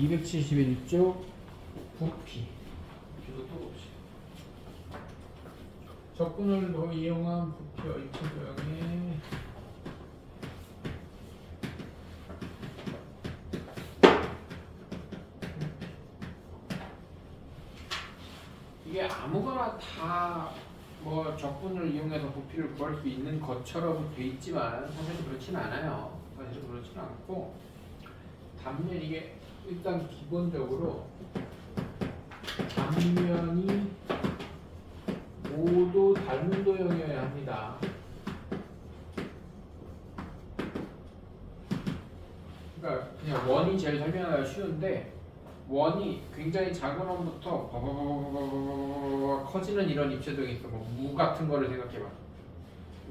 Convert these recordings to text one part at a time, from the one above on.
271쪽 부피. 부피도 또 봅시다. 적분을 더 이용한 부피와 입체 도형의 이게 아무거나 다 뭐 적분을 이용해서 부피를 구할 수 있는 것처럼 돼 있지만 사실은 그렇진 않아요. 사실은 그렇진 않고 단면 이게 일단 기본적으로 단면이 모두 닮은 도형이어야 합니다. 그러니까 그냥 원이 제일 설명하기가 쉬운데 원이 굉장히 작은 원부터 커지는 이런 입체도형이 있어. 뭐 무 같은 거를 생각해봐.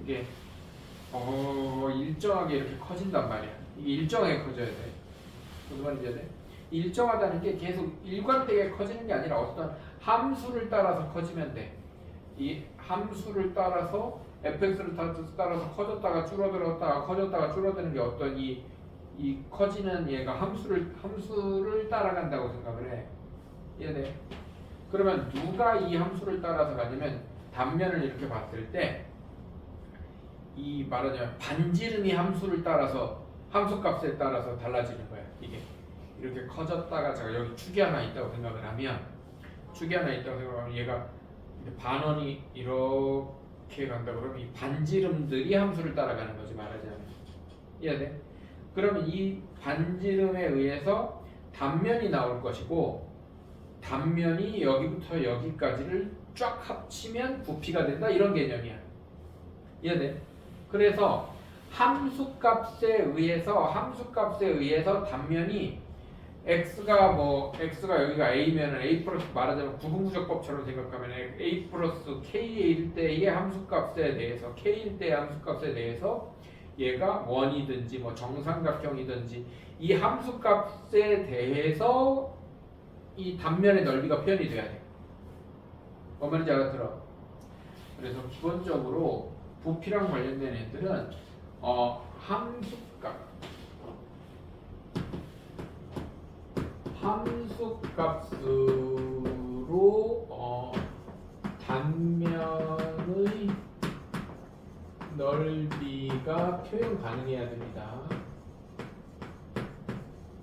이게 일정하게 이렇게 커진단 말이야. 이게 일정하게 커져야 돼. 무슨 말인지 알아요? 일정하다는 게 계속 일관되게 커지는 게 아니라 어떤 함수를 따라서 커지면 돼. 이 함수를 따라서 fx를 따라서 커졌다가 줄어들었다가 커졌다가 줄어드는 게 어떤 이 커지는 얘가 함수를 따라간다고 생각을 해. 이해돼? 그러면 누가 이 함수를 따라서 가냐면 단면을 이렇게 봤을 때 이 말하자면 반지름이 함수를 따라서 함수값에 따라서 달라지는 거야. 이게 이렇게 커졌다가 제가 여기 축이 하나 있다고 생각을 하면 얘가 반원이 이렇게 간다 그러면 이 반지름들이 함수를 따라가는 거지 말하자면. 이해돼? 그러면 이 반지름에 의해서 단면이 나올 것이고 단면이 여기부터 여기까지를 쫙 합치면 부피가 된다 이런 개념이야. 이해돼? 그래서 함수값에 의해서 단면이 x가 여기가 a면은 a 플러스 말하자면 구분구조법처럼 생각하면 a 플러스 k일 때의 함수값에 대해서 k일 때의 함수값에 대해서 얘가 원이든지 뭐 정삼각형이든지 이 함수값에 대해서 이 단면의 넓이가 표현이 돼야 돼. 뭔 말인지 알아들어? 그래서 기본적으로 부피랑 관련된 애들은 함수값으로 단면의 넓이가 표현 가능해야 됩니다.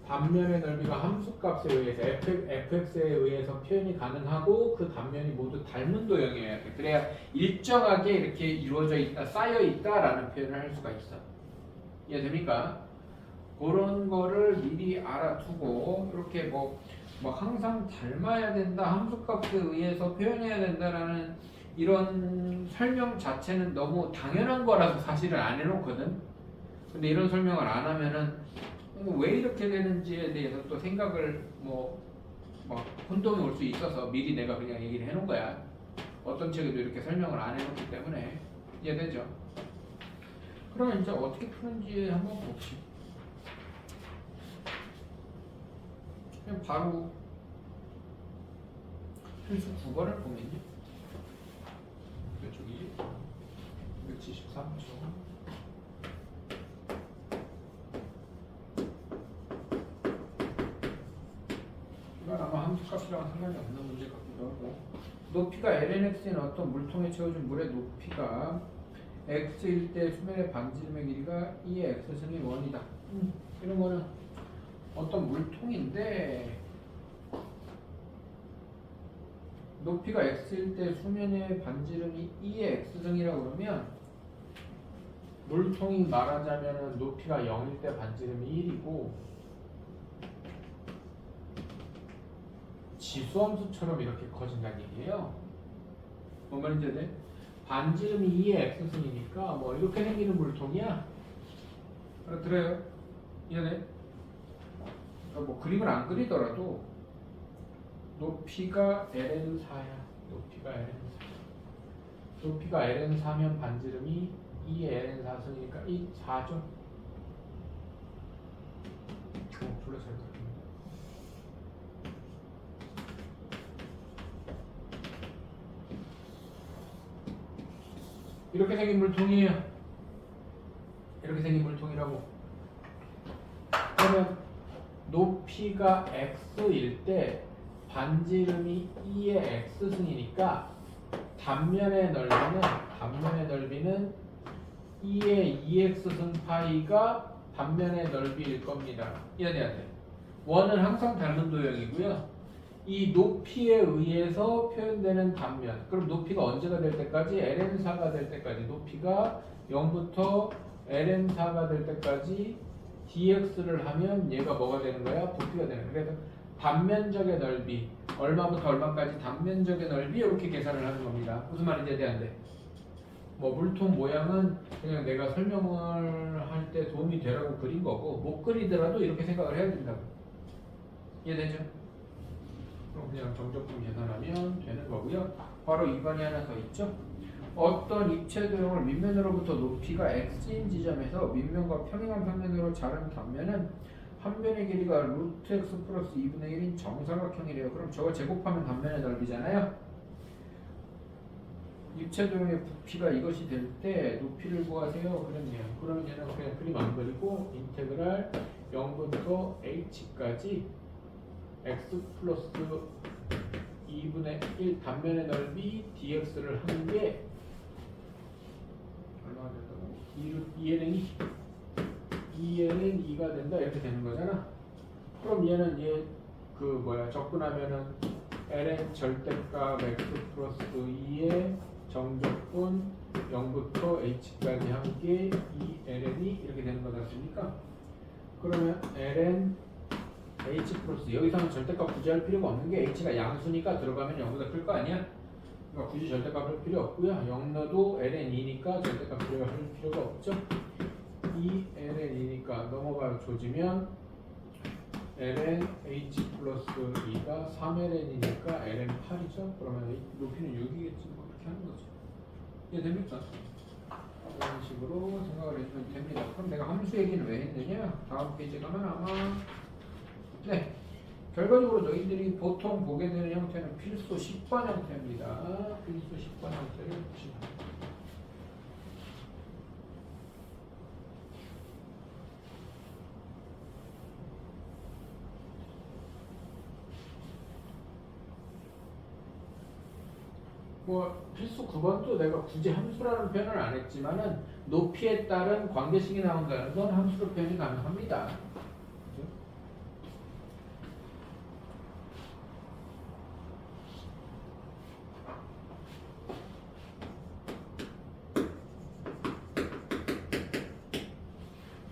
단면의 넓이가 함수값에 의해서 fx에 의해서 표현이 가능하고 그 단면이 모두 닮은 도형이어야 돼. 그래야 일정하게 이렇게 이루어져 있다, 쌓여 있다라는 표현을 할 수가 있어. 이해됩니까? 그런 거를 미리 알아두고 이렇게 뭐 항상 닮아야 된다, 함수값에 의해서 표현해야 된다라는 이런 설명 자체는 너무 당연한 거라서 사실은 안 해놓거든. 근데 이런 설명을 안 하면은 왜 이렇게 되는지에 대해서 또 생각을 막 혼동이 올 수 있어서 미리 내가 그냥 얘기를 해놓은 거야. 어떤 책에도 이렇게 설명을 안 해놓기 때문에. 이해되죠? 그러면 이제 어떻게 푸는지 한번 봅시다. 그냥 바로 필수 9번을 보면요. 이쪽이 173쪽. 이건 아마 함수값이랑 상관이 없는 문제 같기도 하고. 높이가 lnx인 어떤 물통에 채워진 물의 높이가 x일 때 수면의 반지름의 길이가 2의 x승의 원이다. 이런 거는 어떤 물통인데 높이가 x일 때 수면의 반지름이 2의 x승이라고 그러면 물통이 말하자면 높이가 0일 때 반지름이 1이고 지수함수처럼 이렇게 커진다는 얘기예요. 뭔 말인지 알아요? 반지름이 2의 x승이니까 뭐 이렇게 생기는 물통이야. 알아들어요? 이해돼? 그러니까 뭐 그림을 안 그리더라도 높이가 ln4야. 높이가 ln4면 반지름이 2의 ln4승이니까 4죠. 졸라 잘 그립니다. 이렇게 생긴 물통이에요. 이렇게 생긴 물통이라고. 그러면 높이가 넓이가 x일 때 반지름이 2의 x승이니까 단면의 넓이는 2의 2x승 파이가 단면의 넓이일 겁니다. 이해돼야 돼. 원은 항상 닮은 도형이고요. 이 높이에 의해서 표현되는 단면. 그럼 높이가 언제가 될 때까지? ln4가 될 때까지. 높이가 0부터 ln4가 될 때까지 dx를 하면 얘가 뭐가 되는 거야? 부피가 되는 거야. 그래서 단면적의 넓이 얼마부터 얼마까지 단면적의 넓이 이렇게 계산을 하는 겁니다. 무슨 말인지 이해돼? 뭐 물통 모양은 그냥 내가 설명을 할 때 도움이 되라고 그린 거고 못 그리더라도 이렇게 생각을 해야 된다고. 이해되죠? 그럼 그냥 정적분 계산하면 되는 거고요. 바로 2번이 하나 더 있죠. 어떤 입체 도형을 밑면으로부터 높이가 x인 지점에서 밑면과 평행한 평면으로 자른 단면은 한 변의 길이가 루트 x 플러스 2분의 1인 정사각형이래요. 그럼 저거 제곱하면 단면의 넓이잖아요. 입체 도형의 부피가 이것이 될 때 높이를 구하세요. 그랬네요. 그러면 얘는 그냥 그림 안 그리고 인테그랄 0부터 h까지 x 플러스 2분의 1 단면의 넓이 dx를 하는 게 얼마가 된다고? 2ln 2가 된다 이렇게 되는 거잖아. 그럼 얘는 접근하면은 ln 절대값 x 플러스 2의 정적분 0부터 h까지 한 게 2ln이 이렇게 되는 거지 않습니까? 그러면 ln h 플러스 여기서는 절대값 굳이 할 필요가 없는 게 h가 양수니까 들어가면 0보다 클 거 아니야? 그러니까 굳이 절대값 할 필요 없고요. 0 넣어도 ln2니까 절대값 할 필요가 없죠. 2ln2니까 넘어가요. 조지면 ln h 플러스 2가 3ln이니까 ln 8이죠. 그러면 높이는 6이겠지. 뭐 이렇게 하는 거죠. 이해됩니까? 이런 식으로 생각을 해주면 됩니다. 그럼 내가 함수 얘기는 왜 했느냐? 다음 페이지 가면 아마 네, 결과적으로 너희들이 보통 보게 되는 형태는 필수 10번 형태입니다. 필수 10번 형태를 보시면 뭐 필수 9번도 내가 굳이 함수라는 표현을 안 했지만은 높이에 따른 관계식이 나온다는 건 함수로 표현이 가능합니다.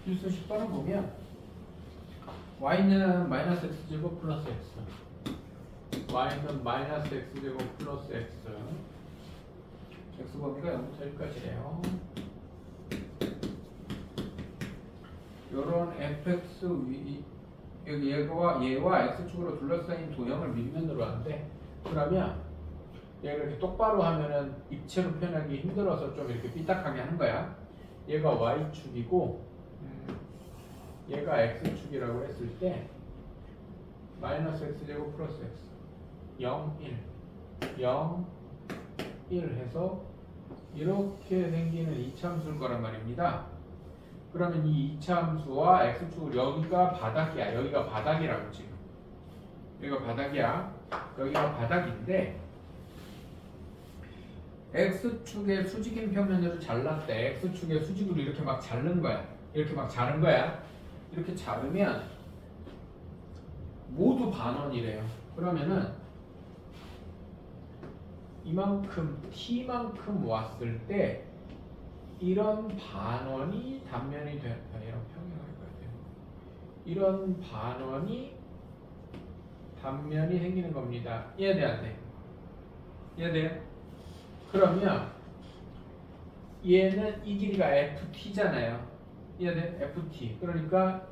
필수 10번을 보면 y는 마이너스 x제곱 플러스 x y는 마이너스 x제곱 플러스 x x 범위가 0부터 1까지래요. 요런 fx 여기 얘와 x축으로 둘러싸인 도형을 밑면으로 한대. 그러면 얘가 이렇게 똑바로 하면은 입체로 표현하기 힘들어서 좀 이렇게 삐딱하게 하는 거야. 얘가 y축이고 얘가 x축이라고 했을 때 마이너스 x제곱 플러스 x 0, 1 0, 1 해서 이렇게 생기는 이차함수일 거란 말입니다. 그러면 이 이차함수와 x축을 여기가 바닥이야. 여기가 바닥이라고 지금. 여기가 바닥이야. 여기가 바닥인데 x축의 수직인 평면으로 잘랐대. x축의 수직으로 이렇게 막 자른 거야. 이렇게 막 자른 거야. 이렇게 자르면 모두 반원이래요. 그러면은 이만큼 t만큼 왔을 때 이런 반원이 단면이 되는 이런 평행할 거예요. 이런 반원이 단면이 생기는 겁니다. 이해돼 안 돼? 이해돼요? 그러면 얘는 이 길이가 ft잖아요. 이해돼? ft. 그러니까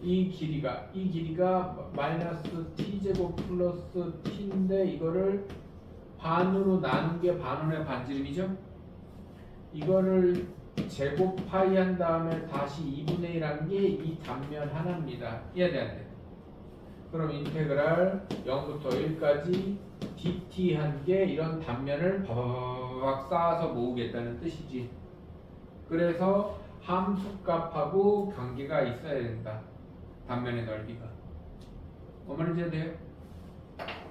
이 길이가 마이너스 t제곱 플러스 t인데 이거를 반으로 나눈 게 반원의 반지름이죠. 이거를 제곱파이 한 다음에 다시 2분의 1 한 게 이 단면 하나입니다. 이해돼 안 돼? 그럼 인테그랄 0부터 1까지 dt 한 게 이런 단면을 바바바박 쌓아서 모으겠다는 뜻이지. 그래서 함수값하고 관계가 있어야 된다. 단면의 넓이가. 얼마나 해야 돼요?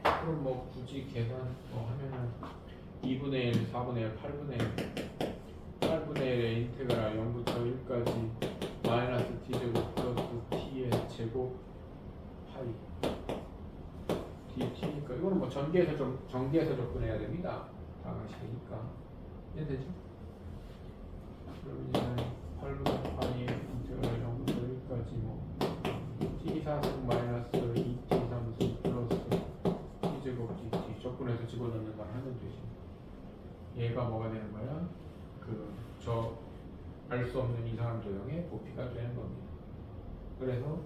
그럼 뭐 굳이 계산 뭐 하면은 2분의 1, 4분의 1, 8분의 1 8분의 1의 인테그랄 0부터 1까지 마이너스 t제곱 플러스 t의 제곱 파이 dt니까 이거는 뭐 전개해서 접근해야 됩니다. 다방식이니까 이해되죠? 그럼 이제 8분의 파이의 인테그랄 0부터 1까지 뭐 t 4승 마이너스 2t 3승 플러스 t제곱 dt 접근해서 집어넣는 걸 하면 되지. 얘가 뭐가 되는 거야? 저 알 수 없는 이상한 도형의 부피가 되는 겁니다. 그래서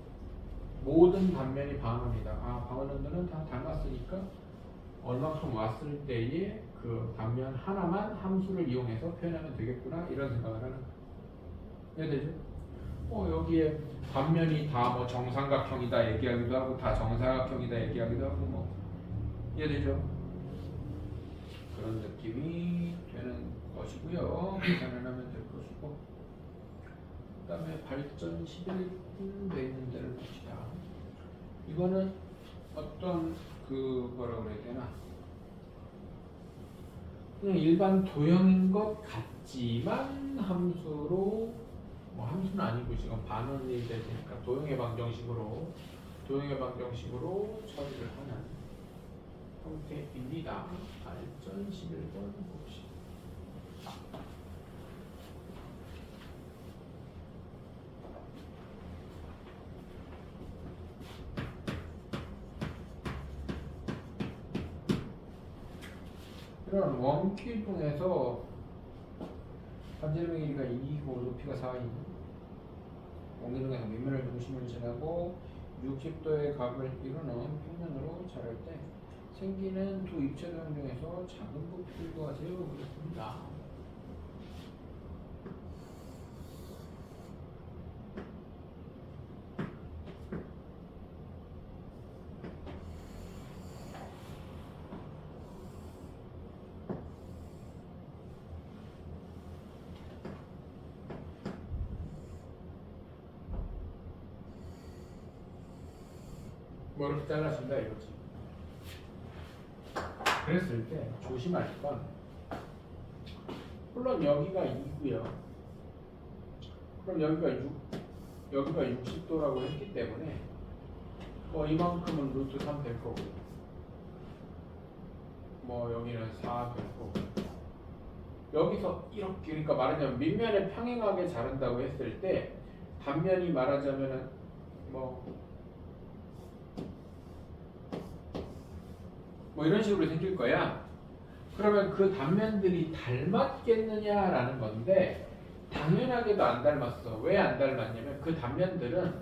모든 단면이 방원이다. 방원원들은 다 닮았으니까 얼마큼 왔을 때에 그 단면 하나만 함수를 이용해서 표현하면 되겠구나 이런 생각을 하는 거예요. 이해되죠? 여기에 단면이 다 뭐 정삼각형이다 얘기하기도 하고 다 정사각형이다 얘기하기도 하고 뭐 이해되죠? 그런 느낌이 되는 것이고요. 계산을 하면 될 것이고 그 다음에 발전 11분 돼 있는 데를 봅시다. 이거는 어떤 뭐라 그래야 되나 그냥 일반 도형인 것 같지만 함수로 뭐 함수는 아니고 지금 반원이 될 테니까 도형의 방정식으로 처리를 하는 형태입니다. 발전 11번 봅시다. 이런 원길 중에서 반지름의 길이가 2이고 높이가 4인 원기둥에서 밑면을 중심으로 지나고 60도의 각을 이루는 평면으로 자를 때 생기는 두 입체 도형 중에서 작은 부피를 구하세요. 그렇습니다. 뭐 이렇게 잘라준다 이거지. 그랬을 때 조심할 건 물론 여기가 2고요. 그럼 여기가 60도라고 했기 때문에 뭐 이만큼은 루트 3 될 거고 뭐 여기는 4 될 거고 여기서 이렇게 그러니까 말하자면 밑면에 평행하게 자른다고 했을 때 단면이 말하자면은 뭐 이런 식으로 생길 거야. 그러면 그 단면들이 닮았겠느냐라는 건데 당연하게도 안 닮았어. 왜 안 닮았냐면 그 단면들은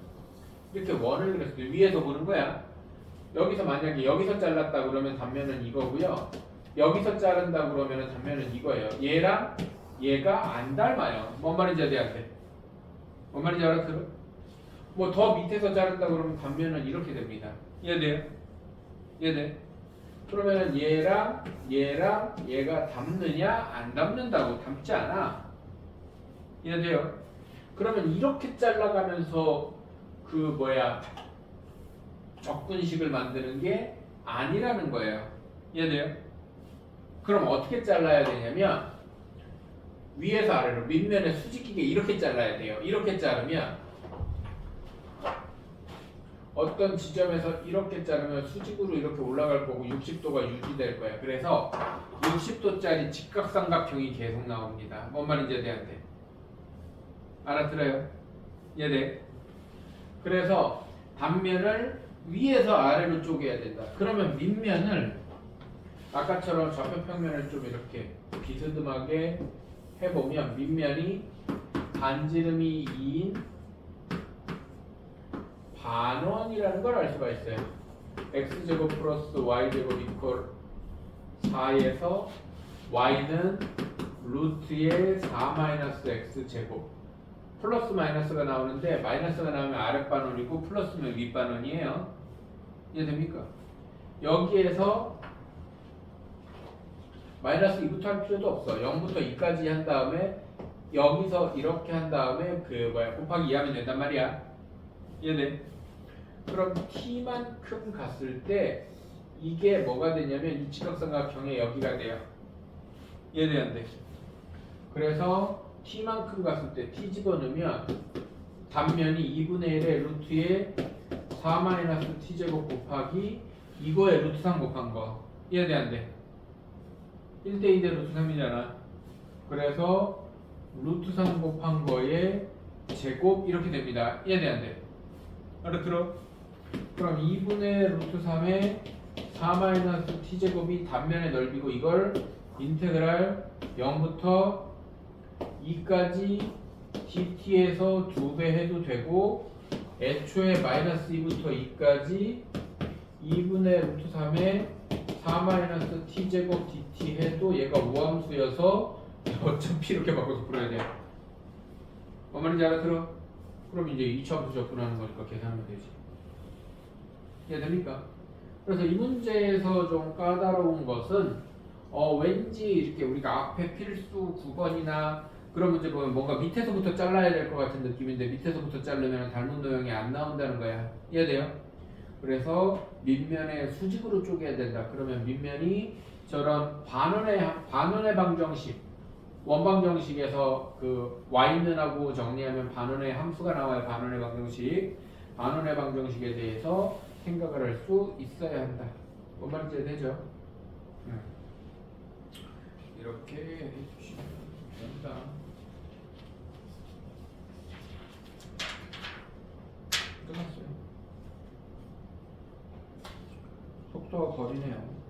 이렇게 원을 그렸을 때 위에서 보는 거야. 여기서 만약에 여기서 잘랐다 그러면 단면은 이거고요. 여기서 자른다 그러면 단면은 이거예요. 얘랑 얘가 안 닮아요. 뭔 말인지 아세요? 뭔 말인지 알아들어? 뭐 더 밑에서 자른다 그러면 단면은 이렇게 됩니다. 이해돼요? 이해돼? 그러면 얘랑 얘가 닮느냐 안 닮는다고 닮지 않아. 이해돼요? 그러면 이렇게 잘라가면서 적분식을 만드는 게 아니라는 거예요. 이해돼요? 그럼 어떻게 잘라야 되냐면 위에서 아래로 밑면에 수직기게 이렇게 잘라야 돼요. 이렇게 자르면 어떤 지점에서 이렇게 자르면 수직으로 이렇게 올라갈 거고 60도가 유지될 거야. 그래서 60도짜리 직각삼각형이 계속 나옵니다. 뭔 말인지 대한테 알아들어요? 이해돼? 그래서 단면을 위에서 아래로 쪼개야 된다. 그러면 밑면을 아까처럼 좌표평면을 좀 이렇게 비스듬하게 해보면 밑면이 반지름이 2인 반원이라는 걸 알 수가 있어요. x제곱 플러스 y제곱 이퀄 4에서 y는 루트의 4 x제곱 플러스 마이너스가 나오는데 마이너스가 나오면 아랫반원이고 플러스면 윗반원이에요. 이해됩니까? 여기에서 마이너스 2부터 할 필요도 없어. 0부터 2까지 한 다음에 여기서 이렇게 한 다음에 곱하기 2 하면 된단 말이야. 이해돼? 그럼 t만큼 갔을 때 이게 뭐가 되냐면 이 직각삼각형의 여기가 돼요. 이해돼 안 돼? 그래서 t만큼 갔을 때 t 집어넣으면 단면이 2분의 1의 루트에 4-t제곱 곱하기 이거에 루트 3 곱한 거. 이해돼 안 돼? 1대 2대 루트 3이잖아. 그래서 루트 3 곱한 거에 제곱 이렇게 됩니다. 이해돼 안 돼? 알아들어? 그럼 2분의 루트 3에 4-t제곱이 단면의 넓이고 이걸 인테그랄 0부터 2까지 dt에서 2배 해도 되고 애초에 마이너스 2부터 2까지 2분의 루트 3에 4-t제곱 dt 해도 얘가 우함수여서 어차피 이렇게 바꿔서 풀어야 돼. 뭔 말인지 알아들어? 그럼 이제 2차함수 접근하는 거니까 계산하면 되지. 이해됩니까? 그래서 이 문제에서 좀 까다로운 것은 왠지 이렇게 우리가 앞에 필수 9번이나 그런 문제 보면 뭔가 밑에서부터 잘라야 될 것 같은 느낌인데 밑에서부터 자르면 닮은 도형이 안 나온다는 거야. 이해돼요? 그래서 밑면에 수직으로 쪼개야 된다. 그러면 밑면이 저런 반원의 방정식 원방정식에서 그 y는하고 정리하면 반원의 함수가 나와요. 반원의 방정식. 반원의 방정식에 대해서 생각을 할 수 있어야 한다. 뭔 말인지 되죠? 이렇게 해주시면 된다. 끝났어요. 속도가 거리네요.